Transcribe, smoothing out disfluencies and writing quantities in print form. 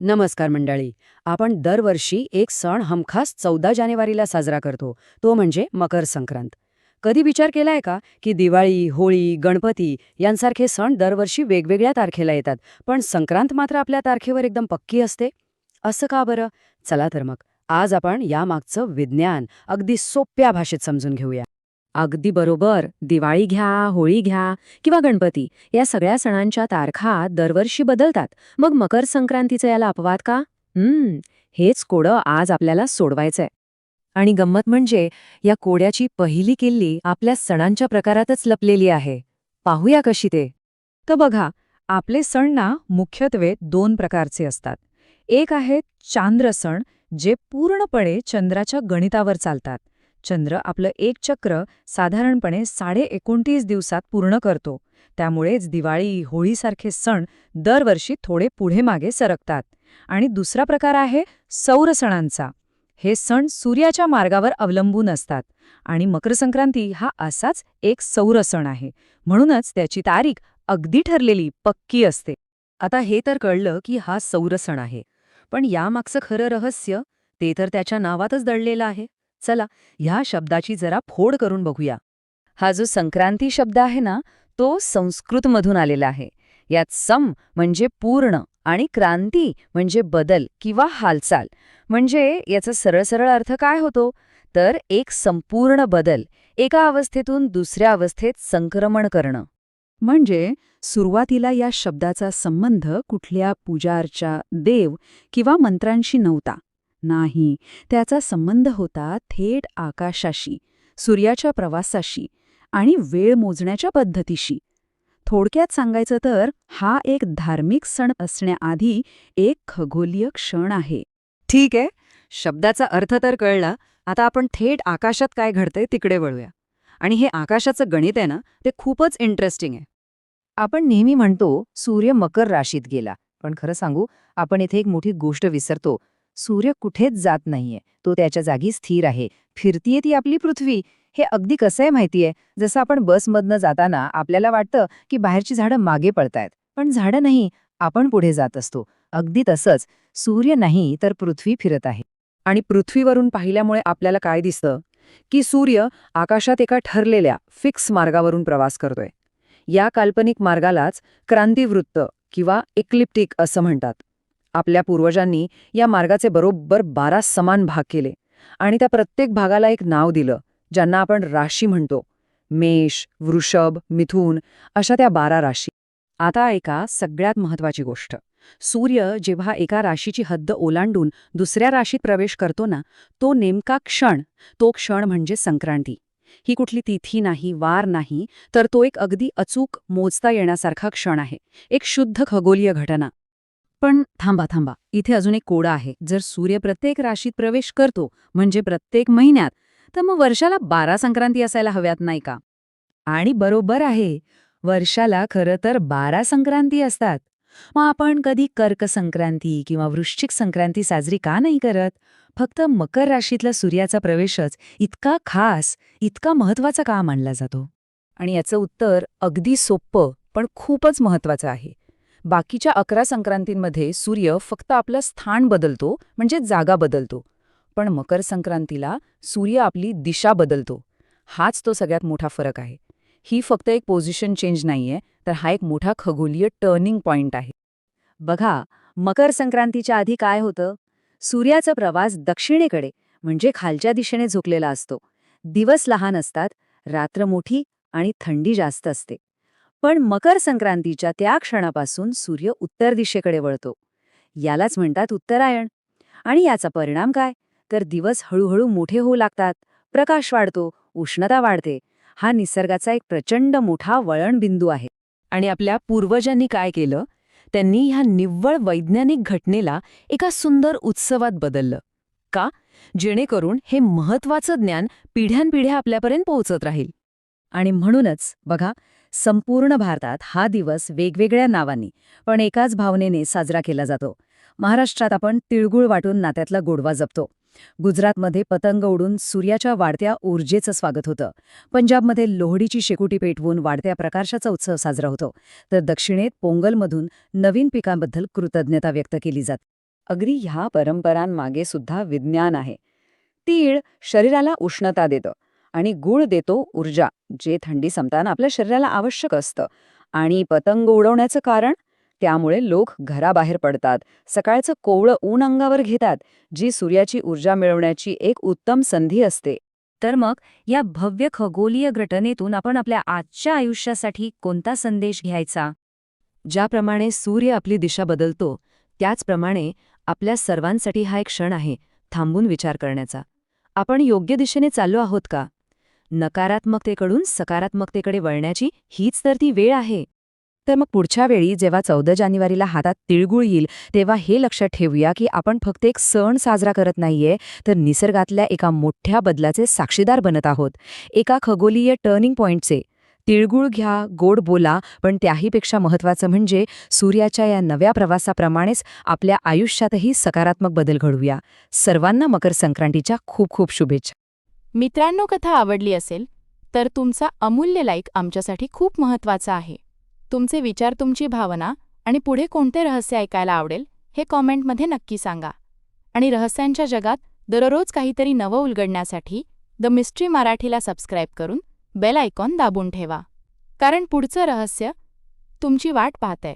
नमस्कार मंडळी. आपण दरवर्षी एक सण हमखास 14 जानेवारीला साजरा करतो, तो म्हणजे मकर संक्रांत. कधी विचार केलाय का की दिवाळी, होळी, गणपती यांसारखे सण दरवर्षी वेगवेगळ्या तारखेला येतात, पण संक्रांत मात्र आपल्या तारखेवर एकदम पक्की असते? असं का बरं? चला तर मग आज आपण यामागचं विज्ञान अगदी सोप्या भाषेत समजून घेऊया. अगदी बरोबर. दिवाळी घ्या, होळी घ्या किंवा गणपती या सगळ्या सणांच्या तारखा दरवर्षी बदलतात. मग मकर संक्रांतीचा याला अपवाद का? हेच कोडं आज आपल्याला सोडवायचंय. आणि गंमत म्हणजे या कोड्याची पहिली किल्ली आपल्या सणांच्या प्रकारातच लपलेली आहे. पाहूया कशी ते. तर बघा, आपले सण ना मुख्यत्वे दोन प्रकारचे असतात. एक आहे चांद्र सण, जे पूर्णपणे चंद्राच्या गणितावर चालतात. चंद्र आपलं एक चक्र साधारणपणे 29.5 दिवसात पूर्ण करतो. त्यामुळेच दिवाळी, होळीसारखे सण दरवर्षी थोडे पुढे मागे सरकतात. आणि दुसरा प्रकार आहे सौर सणांचा. हे सण सूर्याच्या मार्गावर अवलंबून असतात. आणि मकर संक्रांती हा असाच एक सौर सण आहे. म्हणूनच त्याची तारीख अगदी ठरलेली, पक्की असते. आता हे तर कळलं की हा सौर सण आहे. पण यामागचं खरं रहस्य ते तर त्याच्या नावातच दडलेलं आहे. चला, ह्या शब्दाची जरा फोड करून बघूया. हा जो संक्रांती शब्द आहे ना, तो संस्कृतमधून आलेला आहे. यात सम म्हणजे पूर्ण आणि क्रांती म्हणजे बदल किंवा हालचाल. म्हणजे याचा सरळ सरळ अर्थ काय होतो? तर एक संपूर्ण बदल, एका अवस्थेतून दुसऱ्या अवस्थेत संक्रमण करणं. म्हणजे सुरुवातीला या शब्दाचा संबंध कुठल्या पूजार्चा, देव किंवा मंत्रांशी नव्हता. नाही, त्याचा संबंध होता थेट आकाशाशी, सूर्याच्या प्रवासाशी आणि वेळ मोजण्याच्या पद्धतीशी. थोडक्यात सांगायचं तर हा एक धार्मिक सण असण्याआधी एक खगोलीय क्षण आहे. ठीक आहे, शब्दाचा अर्थ तर कळला. आता आपण थेट आकाशात काय घडतंय तिकडे वळूया. आणि हे आकाशाचं गणित आहे ना, ते खूपच इंटरेस्टिंग आहे. आपण नेहमी म्हणतो सूर्य मकर राशीत गेला, पण खरं सांगू, आपण इथे एक मोठी गोष्ट विसरतो. सूर्य कुठेच जात नाहीये, तो त्याच्या जागी स्थिर आहे. फिरतीये ती आपली पृथ्वी. हे अगदी कसं आहे माहितीये, जसं आपण बसमधनं जाताना आपल्याला वाटतं की बाहेरची झाडं मागे पळतायत, पण झाडं नाही, आपण पुढे जात असतो. अगदी तसंच सूर्य नाही तर पृथ्वी फिरत आहे. आणि पृथ्वीवरून पाहिल्यामुळे आपल्याला काय दिसतं की सूर्य आकाशात एका ठरलेल्या फिक्स मार्गावरून प्रवास करतोय. या काल्पनिक मार्गालाच क्रांतिवृत्त किंवा एक्लिप्टिक असं म्हणतात. आपल्या पूर्वजांनी या मार्गाचे बरोबर 12 समान भाग केले आणि त्या प्रत्येक भागाला एक नाव दिलं, ज्यांना आपण राशी म्हणतो. मेष, वृषभ, मिथुन अशा त्या 12 राशी. आता ऐका सगळ्यात महत्वाची गोष्ट. सूर्य जेव्हा एका राशीची हद्द ओलांडून दुसऱ्या राशीत प्रवेश करतो ना, तो नेमका क्षण, तो क्षण म्हणजे संक्रांती. ही कुठली तिथी नाही, वार नाही, तर तो एक अगदी अचूक मोजता येण्यासारखा क्षण आहे. एक शुद्ध खगोलीय घटना. पण थांबा, इथे अजून एक कोडा आहे. जर सूर्य प्रत्येक राशीत प्रवेश करतो, म्हणजे प्रत्येक महिन्यात, तर मग वर्षाला 12 संक्रांती असायला हव्यात नाही का? आणि बरोबर आहे, वर्षाला खरं तर 12 संक्रांती असतात. मग आपण कधी कर्क संक्रांती किंवा वृश्चिक संक्रांती साजरी का नाही करत? फक्त मकर राशीतला सूर्याचा प्रवेशच इतका खास, इतका महत्वाचा का मानला जातो? आणि याचं उत्तर अगदी सोपं पण खूपच महत्वाचं आहे. बाकीच्या 11 संक्रांतींमध्ये सूर्य फक्त आपलं स्थान बदलतो, म्हणजे जागा बदलतो. पण मकर संक्रांतीला सूर्य आपली दिशा बदलतो. हाच तो सगळ्यात मोठा फरक आहे. ही फक्त एक पोझिशन चेंज नाहीये, तर हा एक मोठा खगोलीय टर्निंग पॉइंट आहे. बघा, मकर संक्रांतीच्या आधी काय होतं? सूर्याचा प्रवास दक्षिणेकडे म्हणजे खालच्या दिशेने झुकलेला असतो. दिवस लहान असतात, रात्र मोठी आणि थंडी जास्त असते. पण मकर संक्रांतीच्या त्या क्षणापासून सूर्य उत्तर दिशेकडे वळतो. यालाच म्हणतात उत्तरायण. आणि याचा परिणाम काय? तर दिवस हळूहळू मोठे होऊ लागतात, प्रकाश वाढतो, उष्णता वाढते. हा निसर्गाचा एक प्रचंड मोठा वळणबिंदू आहे. आणि आपल्या पूर्वजांनी काय केलं? त्यांनी ह्या निव्वळ वैज्ञानिक घटनेला एका सुंदर उत्सवात बदललं. का? जेणेकरून हे महत्वाचं ज्ञान पिढ्यानपिढ्या आपल्यापर्यंत पोहोचत राहील. आणि म्हणूनच बघा, संपूर्ण भारतात हा दिवस वेगवेगळ्या नावांनी पण एकाच भावनेने साजरा केला जातो. महाराष्ट्रात आपण तिळगुळ वाटून नात्यातला गोडवा जपतो. गुजरातमध्ये पतंग उडून सूर्याच्या वाढत्या ऊर्जेचं स्वागत होतं. पंजाबमध्ये लोहडीची शेकोटी पेटवून वाढत्या प्रकाशाचा उत्सव साजरा होतो. तर दक्षिणेत पोंगलमधून नवीन पिकांबद्दल कृतज्ञता व्यक्त केली जाते. अगदी ह्या परंपरांमागे सुद्धा विज्ञान आहे. तीळ शरीराला उष्णता देतं आणि गूळ देतो ऊर्जा, जे थंडी संपताना आपल्या शरीराला आवश्यक असतं. आणि पतंग उडवण्याचं कारण? त्यामुळे लोक घराबाहेर पडतात, सकाळचं कोवळं ऊन अंगावर घेतात, जी सूर्याची ऊर्जा मिळवण्याची एक उत्तम संधी असते. तर मग या भव्य खगोलीय घटनेतून आपण आपल्या आजच्या आयुष्यासाठी कोणता संदेश घ्यायचा? ज्याप्रमाणे सूर्य आपली दिशा बदलतो, त्याचप्रमाणे आपल्या सर्वांसाठी हा एक क्षण आहे थांबून विचार करण्याचा. आपण योग्य दिशेने चाललो आहोत का? नकारात्मकतेकडून सकारात्मकतेकडे वळण्याची हीच तर ती वेळ आहे. तर मग पुढच्या वेळी जेव्हा 14 जानेवारीला हातात तिळगुळ येईल, तेव्हा हे लक्षात ठेवूया की आपण फक्त एक सण साजरा करत नाहीये, तर निसर्गातल्या एका मोठ्या बदलाचे साक्षीदार बनत आहोत. एका खगोलीय टर्निंग पॉइंटचे. तिळगुळ घ्या, गोड बोला, पण त्याहीपेक्षा महत्त्वाचं म्हणजे सूर्याच्या या नव्या प्रवासाप्रमाणेच आपल्या आयुष्यातही सकारात्मक बदल घडवूया. सर्वांना मकर संक्रांतीच्या खूप खूप शुभेच्छा. मित्रांनो, कथा आवडली असेल तर तुमचा अमूल्य लाईक आमच्यासाठी खूप महत्त्वाचा आहे. तुमचे विचार, तुमची भावना आणि पुढे कोणते रहस्य ऐकायला आवडेल हे कॉमेंटमध्ये नक्की सांगा. आणि रहस्यांच्या जगात दररोज काहीतरी नवं उलगडण्यासाठी द मिस्ट्री मराठीला सबस्क्राईब करून बेल आयकॉन दाबून ठेवा. कारण पुढचं रहस्य तुमची वाट पाहतंय.